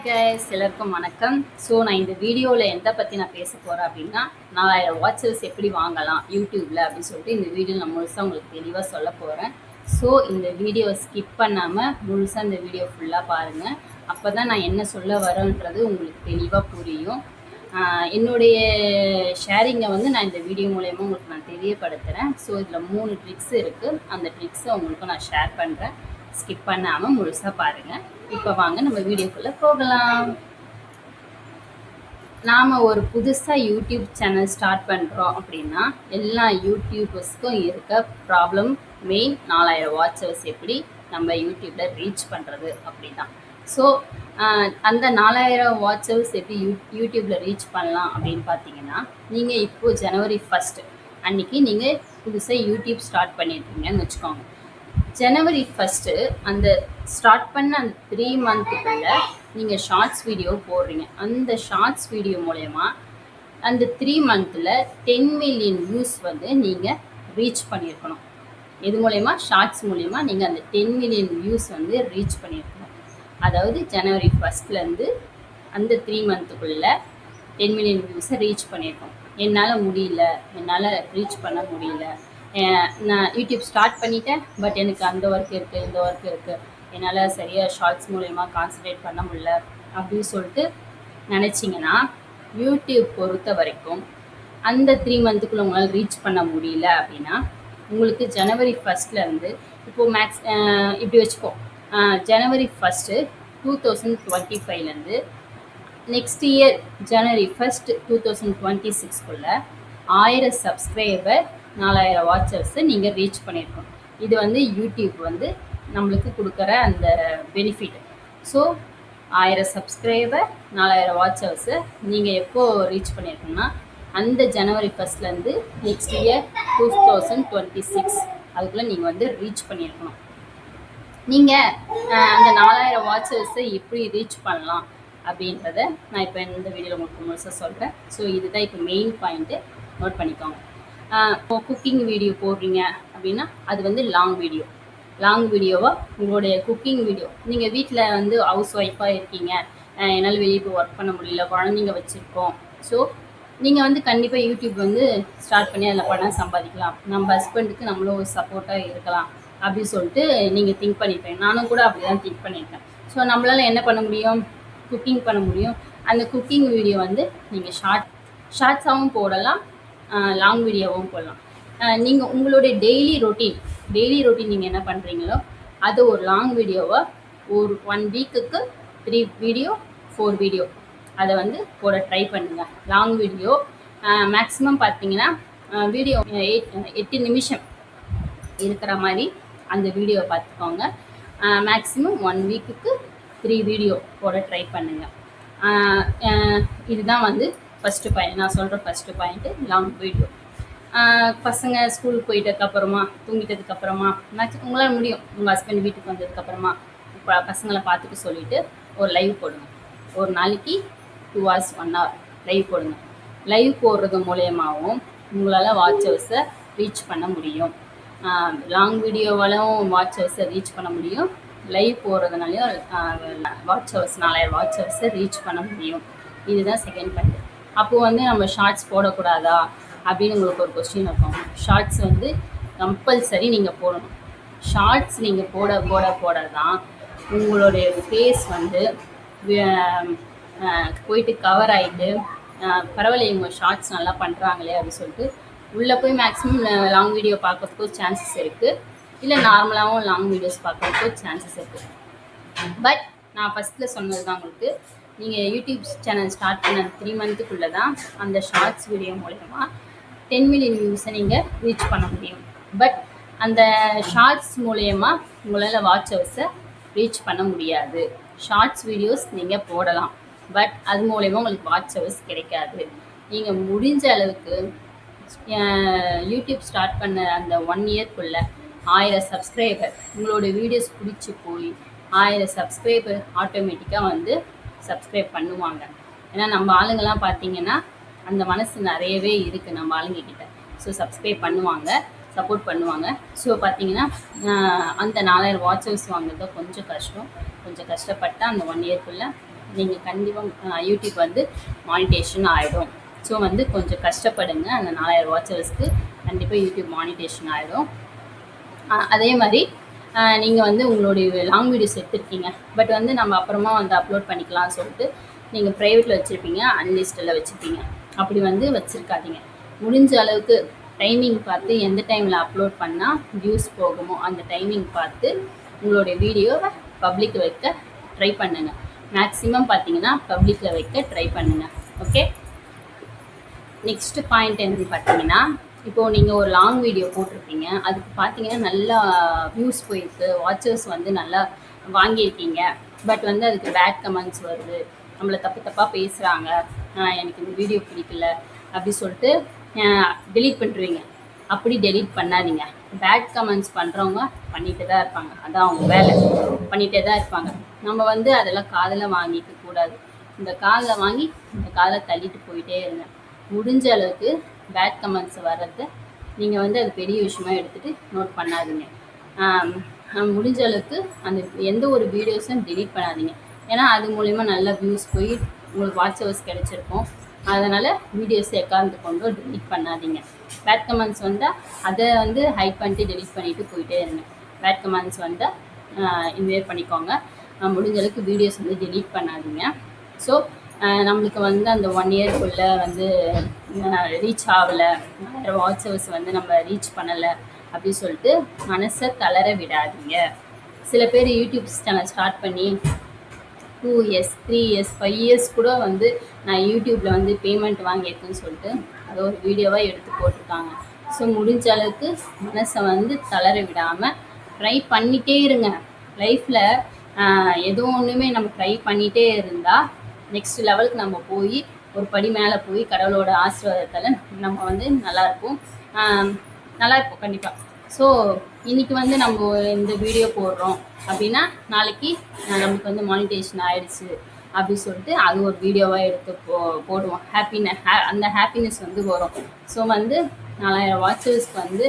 Guys எல்லாருக்கும் வணக்கம். So நான் இந்த வீடியோவில் எதை பற்றி நான் பேச போகிறேன் அப்படின்னா 4000 வாட்சர்ஸ் எப்படி வாங்கலாம் யூடியூப்பில் அப்படின்னு சொல்லிட்டு இந்த வீடியோ நான் முழுசாக உங்களுக்கு தெளிவாக சொல்ல போகிறேன். ஸோ இந்த வீடியோவை ஸ்கிப் பண்ணாமல் முழுசாக இந்த வீடியோ ஃபுல்லாக பாருங்கள். அப்போ தான் நான் என்ன சொல்ல வரேன்றது உங்களுக்கு தெளிவாக புரியும். என்னுடைய ஷேரிங்கை நான் இந்த வீடியோ மூலயமா உங்களுக்கு நான் தெரியப்படுத்துகிறேன். ஸோ இதில் 3 ட்ரிக்ஸ் இருக்குது. அந்த ட்ரிக்ஸை உங்களுக்கு நான் ஷேர் பண்ணுறேன். ஸ்கிப் பண்ணாமல் முழுசாக பாருங்கள். இப்போ வாங்க நம்ம வீடியோக்குள்ளே போகலாம். நாம் ஒரு புதுசாக யூடியூப் சேனல் ஸ்டார்ட் பண்ணுறோம் அப்படின்னா எல்லா யூடியூபர்ஸ்க்கும் இருக்க ப்ராப்ளம் மெயின் 4000 வாட்சர்ஸ் எப்படி நம்ம யூடியூப்பில் ரீச் பண்ணுறது அப்படி தான். ஸோ அந்த 4000 வாட்சர்ஸ் எப்படி யூடியூப்பில் ரீச் பண்ணலாம் அப்படின்னு பார்த்தீங்கன்னா, நீங்கள் இப்போது ஜனவரி 1 அன்றைக்கி நீங்கள் புதுசாக யூடியூப் ஸ்டார்ட் பண்ணியிருக்கீங்கன்னு வச்சுக்கோங்க. ஜனவரி 1 அந்த ஸ்டார்ட் பண்ண அந்த 3 மந்த்துக்குள்ளே நீங்கள் ஷார்ட்ஸ் வீடியோ போடுறீங்க. அந்த ஷார்ட்ஸ் வீடியோ மூலயமா அந்த 3 மந்தில் 10 மில்லியன் வியூஸ் நீங்கள் ரீச் பண்ணியிருக்கணும். இது மூலயமா ஷார்ட்ஸ் மூலயமா நீங்கள் அந்த 10 மில்லியன் வியூஸ் ரீச் பண்ணியிருக்கணும். அதாவது ஜனவரி 1 அந்த 3 மந்த்துக்குள்ளே 10 மில்லியன் வியூஸை ரீச் பண்ணியிருக்கோம். என்னால் முடியல, என்னால் ரீச் பண்ண முடியல, நான் யூடியூப் ஸ்டார்ட் பண்ணிட்டேன், பட் எனக்கு அந்த ஒர்க் இருக்குது, இந்த ஒர்க் இருக்குது, என்னால் சரியாக ஷார்ட்ஸ் மூலயமா கான்சன்ட்ரேட் பண்ண முடியல அப்படின்னு சொல்லிட்டு நினச்சிங்கன்னா, யூடியூப் பொறுத்த வரைக்கும் அந்த 3 மந்த்துக்குள்ளே உங்களால் ரீச் பண்ண முடியல அப்படின்னா, உங்களுக்கு ஜனவரி 1 இப்போது இப்படி வச்சுப்போம். ஜனவரி 1 2025 நெக்ஸ்ட் இயர் ஜனவரி 1 2026 1000 சப்ஸ்கிரைபர் 4000 வாட்சர்ஸை நீங்கள் ரீச் பண்ணியிருக்கோம். இது யூடியூப் நம்மளுக்கு கொடுக்குற அந்த பெனிஃபிட். ஸோ 1000 சப்ஸ்கிரைபர் 4000 வாட்சர்ஸை நீங்கள் எப்போது ரீச் பண்ணியிருக்கோம்னா, அந்த ஜனவரி 1 நெக்ஸ்ட் இயர் 2026 அதுக்குள்ளே நீங்கள் ரீச் பண்ணியிருக்கணும். நீங்கள் அந்த 4000 வாட்சர்ஸை எப்படி ரீச் பண்ணலாம் அப்படின்றத நான் இப்போ இந்த வீடியோவில் உங்களுக்கு முழுசாக சொல்கிறேன். ஸோ இதுதான் இப்போ மெயின் பாயிண்ட்டு, நோட் பண்ணிக்கோங்க. இப்போ குக்கிங் வீடியோ போடுறீங்க அப்படின்னா அது லாங் வீடியோவாக உங்களுடைய குக்கிங் வீடியோ, நீங்கள் வீட்டில் ஹவுஸ் ஒய்ஃபாக இருக்கீங்க, என்னால் வெளியே போய் ஒர்க் பண்ண முடியல, குழந்தைங்க வச்சுருக்கோம். ஸோ நீங்கள் கண்டிப்பாக யூடியூப் ஸ்டார்ட் பண்ணி அதில் பணம் சம்பாதிக்கலாம், நம்ம ஹஸ்பண்டுக்கு நம்மளும் ஒரு சப்போர்ட்டாக இருக்கலாம் அப்படின்னு சொல்லிட்டு நீங்கள் திங்க் பண்ணியிருப்பேன். நானும் கூட அப்படி தான் திங்க் பண்ணியிருக்கேன். ஸோ நம்மளால் என்ன பண்ண முடியும்? குக்கிங் பண்ண முடியும். அந்த குக்கிங் வீடியோ நீங்கள் ஷார்ட்ஸாகவும் போடலாம், லாங் வீடியோவும் போடலாம். நீங்கள் உங்களுடைய டெய்லி ரொட்டீன் நீங்கள் என்ன பண்ணுறீங்களோ அது ஒரு லாங் வீடியோவை ஒரு 1 வீக்குக்கு 3 வீடியோ 4 வீடியோ அதை போட ட்ரை பண்ணுங்கள். லாங் வீடியோ மேக்ஸிமம் பார்த்தீங்கன்னா வீடியோ 8 நிமிஷம் இருக்கிற மாதிரி அந்த வீடியோவை பார்த்துக்கோங்க. மேக்ஸிமம் 1 வீக்குக்கு 3 வீடியோ போட ட்ரை பண்ணுங்கள். இதுதான் ஃபஸ்ட்டு பாயிண்ட். நான் சொல்கிற ஃபஸ்ட்டு பாயிண்ட்டு லாங் வீடியோ. பசங்க ஸ்கூலுக்கு போயிட்டதுக்கப்புறமா, தூங்கிட்டதுக்கப்புறமா, உங்களால் முடியும், உங்கள் ஹஸ்பண்ட் வீட்டுக்கு வந்ததுக்கப்புறமா இப்போ பசங்களை பார்த்துட்டு சொல்லிவிட்டு ஒரு லைவ் போடுங்க. ஒரு நாளைக்கு 2 hours 1 hour லைவ் போடுங்க. லைவ் போடுறது மூலயமாவும் உங்களால் வாட்சர்ஸை ரீச் பண்ண முடியும். லாங் வீடியோவாலும் வாட்சர்ஸை ரீச் பண்ண முடியும். லைவ் போடுறதுனாலையும் வாட்சர்ஸ் 4000 வாட்சர்ஸை ரீச் பண்ண முடியும். இதுதான் செகண்ட் பாயிண்ட். அப்போது நம்ம ஷார்ட்ஸ் போடக்கூடாதா அப்படின்னு உங்களுக்கு ஒரு கொஸ்டின் இருக்கும். ஷார்ட்ஸ் கம்பல்சரி நீங்கள் போடணும். ஷார்ட்ஸ் நீங்கள் போட தான் உங்களுடைய ஃபேஸ் போயிட்டு கவர் ஆகிட்டு, பரவாயில்ல இவங்க ஷார்ட்ஸ் நல்லா பண்ணுறாங்களே அப்படின்னு சொல்லிட்டு உள்ளே போய் மேக்ஸிமம் லாங் வீடியோ பார்க்கறதுக்கும் சான்சஸ் இருக்குது, இல்லை நார்மலாகவும் லாங் வீடியோஸ் பார்க்கறதுக்கும் சான்சஸ் இருக்குது. பட் நான் ஃபஸ்ட்டில் சொன்னது தான் உங்களுக்கு, நீங்கள் யூடியூப் சேனல் ஸ்டார்ட் பண்ண 3 மந்த்துக்குள்ளே தான் அந்த ஷார்ட்ஸ் வீடியோ மூலமா 10 மில்லியன் வியூஸை நீங்கள் ரீச் பண்ண முடியும். பட் அந்த ஷார்ட்ஸ் மூலயமா உங்களால் வாட்சர்ஸை ரீச் பண்ண முடியாது. ஷார்ட்ஸ் வீடியோஸ் நீங்கள் போடலாம், பட் அது மூலயமா உங்களுக்கு வாட்சர்ஸ் கிடைக்காது. நீங்கள் முடிஞ்ச அளவுக்கு யூடியூப் ஸ்டார்ட் பண்ண அந்த 1 இயர்க்குள்ளே 1000 சப்ஸ்கிரைபர், உங்களோட வீடியோஸ் பிடிச்சி போய் 1000 சப்ஸ்கிரைபர் ஆட்டோமேட்டிக்காக சப்ஸ்கிரைப் பண்ணுவாங்க. ஏன்னா நம்ம ஆளுங்கள்லாம் பார்த்தீங்கன்னா அந்த மனசு நிறையவே இருக்குது நம்ம ஆளுங்கக்கிட்ட. ஸோ சப்ஸ்கிரைப் பண்ணுவாங்க, சப்போர்ட் பண்ணுவாங்க. ஸோ பார்த்தீங்கன்னா அந்த 4000 வாட்சர்ஸ் வாங்குறது கொஞ்சம் கஷ்டம். கொஞ்சம் கஷ்டப்பட்டால் அந்த 1 இயர்க்குள்ளே நீங்கள் கண்டிப்பாக யூடியூப் வந்து மானிட்டேஷன் ஆகிடும். ஸோ வந்து கொஞ்சம் கஷ்டப்படுங்க. அந்த 4000 வாட்சர்ஸ்க்கு கண்டிப்பாக யூடியூப் மானிட்டேஷன் ஆகிடும். அதே மாதிரி நீங்கள் வந்து உங்களுடைய லாங் வீடியோஸ் எடுத்துருக்கீங்க, பட் வந்து நம்ம அப்புறமா வந்து அப்லோட் பண்ணிக்கலாம்னு சொல்லிட்டு நீங்கள் ப்ரைவேட்டில் வச்சுருப்பீங்க, அன்லிஸ்டில் வச்சுருப்பீங்க. அப்படி வந்து வச்சுருக்காதீங்க. முடிஞ்ச அளவுக்கு டைமிங் பார்த்து எந்த டைமில் அப்லோட் பண்ணால் வியூஸ் போகுமோ அந்த டைமிங் பார்த்து உங்களுடைய வீடியோவை பப்ளிக் வைக்க ட்ரை பண்ணுங்கள். மேக்ஸிமம் பார்த்தீங்கன்னா பப்ளிக்கில் வைக்க ட்ரை பண்ணுங்கள். ஓகே, நெக்ஸ்ட்டு பாயிண்ட் என்னன்னு பார்த்தீங்கன்னா, இப்போது நீங்கள் ஒரு லாங் வீடியோ போட்டிருப்பீங்க, அதுக்கு பார்த்தீங்கன்னா நல்லா வியூஸ் போயிருக்கு, வாட்சர்ஸ் வந்து நல்லா வாங்கியிருக்கீங்க, பட் வந்து அதுக்கு பேட் கமெண்ட்ஸ் வருது, நம்மளை தப்பு தப்பாக பேசுகிறாங்க, எனக்கு இந்த வீடியோ பிடிக்கல அப்படி சொல்லிட்டு டெலீட் பண்ணிடுவீங்க. அப்படி டெலீட் பண்ணாதீங்க. பேட் கமெண்ட்ஸ் பண்ணுறவங்க பண்ணிகிட்டே தான் இருப்பாங்க, அதான் அவங்க வேலை, பண்ணிகிட்டே தான் இருப்பாங்க. நம்ம வந்து அதெல்லாம் காதில் வாங்கிக்க கூடாது. இந்த காதில் வாங்கி இந்த காதில் தள்ளிட்டு போயிட்டே இருங்க. முடிஞ்ச அளவுக்கு பேட் கமெண்ட்ஸ் வர்றதை நீங்கள் வந்து அது பெரிய விஷயமா எடுத்துகிட்டு நோட் பண்ணாதீங்க. முடிஞ்ச அளவுக்கு அந்த எந்த ஒரு வீடியோஸும் டெலீட் பண்ணாதீங்க. ஏன்னா அது மூலிமா நல்ல வியூஸ் போய் உங்களுக்கு வாட்சவர்ஸ் கிடச்சிருக்கும். அதனால் வீடியோஸ் எக்காந்து கொண்டு டெலீட் பண்ணாதீங்க. பேட் கமெண்ட்ஸ் வந்தால் அதை வந்து ஹைட் பண்ணிட்டு டெலீட் பண்ணிவிட்டு போயிட்டே இருங்க. பேட் கமெண்ட்ஸ் வந்தால் இன்வைட் பண்ணிக்கோங்க. முடிஞ்ச அளவுக்கு வீடியோஸ் வந்து டெலீட் பண்ணாதீங்க. ஸோ நம்மளுக்கு வந்து அந்த 1 இயர்க்குள்ளே வந்து ரீச் ஆகலை, வாட்சவர்ஸ் வந்து நம்ம ரீச் பண்ணலை அப்படி சொல்லிட்டு மனசை தளர விடாதீங்க. சில பேர் யூடியூப் சேனல் ஸ்டார்ட் பண்ணி 2 இயர்ஸ் 3 இயர்ஸ் 5 இயர்ஸ் கூட வந்து நான் யூடியூப்பில் வந்து பேமெண்ட் வாங்கியிருக்கேன்னு சொல்லிட்டு அதை ஒரு வீடியோவாக எடுத்து போட்டிருக்காங்க. ஸோ முடிஞ்ச அளவுக்கு மனசை வந்து தளர விடாமல் ட்ரை பண்ணிகிட்டே இருங்க. லைஃப்பில் ஏதோ ஒன்றுமே நம்ம ட்ரை பண்ணிகிட்டே இருந்தால் நெக்ஸ்ட் லெவலுக்கு நம்ம போய் ஒரு படி மேலே போய் கடவுளோட ஆசீர்வாதத்தால் நம்ம வந்து நல்லாயிருப்போம் கண்டிப்பாக. ஸோ இன்றைக்கி வந்து நம்ம இந்த வீடியோ போடுறோம் அப்படின்னா நாளைக்கு நமக்கு வந்து மானிட்டேஷன் ஆகிடுச்சு அப்படின்னு சொல்லிட்டு அது ஒரு வீடியோவாக எடுத்து போடுவோம். அந்த ஹாப்பினஸ் வந்து வரும். ஸோ வந்து 4000 வாட்சர்ஸ்க்கு வந்து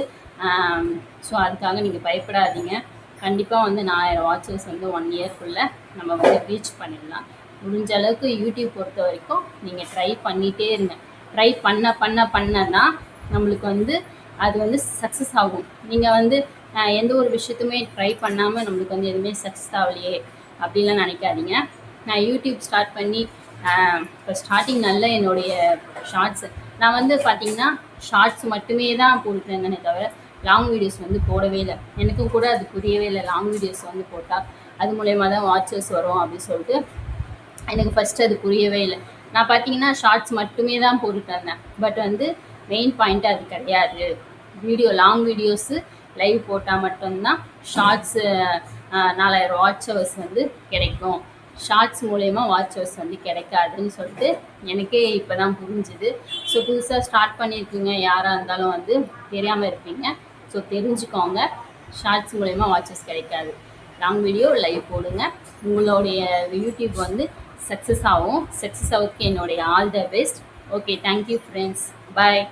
ஸோ அதுக்காக நீங்கள் பயப்படாதீங்க. கண்டிப்பாக வந்து 4000 வாட்சர்ஸ் வந்து 1 இயர்க்குள்ளே நம்ம வந்து ரீச் பண்ணிடலாம். முடிஞ்ச அளவுக்கு யூடியூப் பொறுத்த வரைக்கும் நீங்கள் ட்ரை பண்ணிகிட்டே இருங்க. ட்ரை பண்ணனா நம்மளுக்கு வந்து அது வந்து சக்ஸஸ் ஆகும். நீங்கள் வந்து எந்த ஒரு விஷயத்துமே ட்ரை பண்ணாமல் நம்மளுக்கு வந்து எதுவுமே சக்ஸஸ் ஆகலையே அப்படின்லாம் நினைக்காதீங்க. நான் யூடியூப் ஸ்டார்ட் பண்ணி இப்போ ஸ்டார்டிங் நல்ல என்னுடைய ஷார்ட்ஸு நான் வந்து பார்த்திங்கன்னா ஷார்ட்ஸ் மட்டுமே தான் போட்டுருந்தேனே தவிர லாங் வீடியோஸ் வந்து போடவே இல்லை. எனக்கும் கூட அது புரியவே இல்லை. லாங் வீடியோஸ் வந்து போட்டால் அது மூலயமா தான் வாட்சர்ஸ் வரும் அப்படின்னு சொல்லிட்டு எனக்கு ஃபஸ்ட்டு அது புரியவே இல்லை. நான் பார்த்தீங்கன்னா ஷார்ட்ஸ் மட்டுமே தான் போட்டுட்டு இருந்தேன். பட் வந்து மெயின் பாயிண்ட்டு அது கிடையாது. லாங் வீடியோஸு லைவ் போட்டால் மட்டும்தான் ஷார்ட்ஸு 4000 வாட்சவர்ஸ் வந்து கிடைக்கும். ஷார்ட்ஸ் மூலயமா வாட்சவர்ஸ் வந்து கிடைக்காதுன்னு சொல்லிட்டு எனக்கே இப்போ தான் புரிஞ்சுது. ஸோ புதுசாக ஸ்டார்ட் பண்ணியிருக்கீங்க யாராக இருந்தாலும் வந்து தெரியாமல் இருப்பீங்க. ஸோ தெரிஞ்சுக்கோங்க, ஷார்ட்ஸ் மூலயமா வாட்சவர்ஸ் கிடைக்காது. லாங் வீடியோ லைவ் போடுங்க. உங்களுடைய யூடியூப் வந்து சக்ஸஸ் ஆகும். சக்ஸஸ் ஆகிறதுக்கு என்னுடைய all the best. Okay, thank you friends. Bye.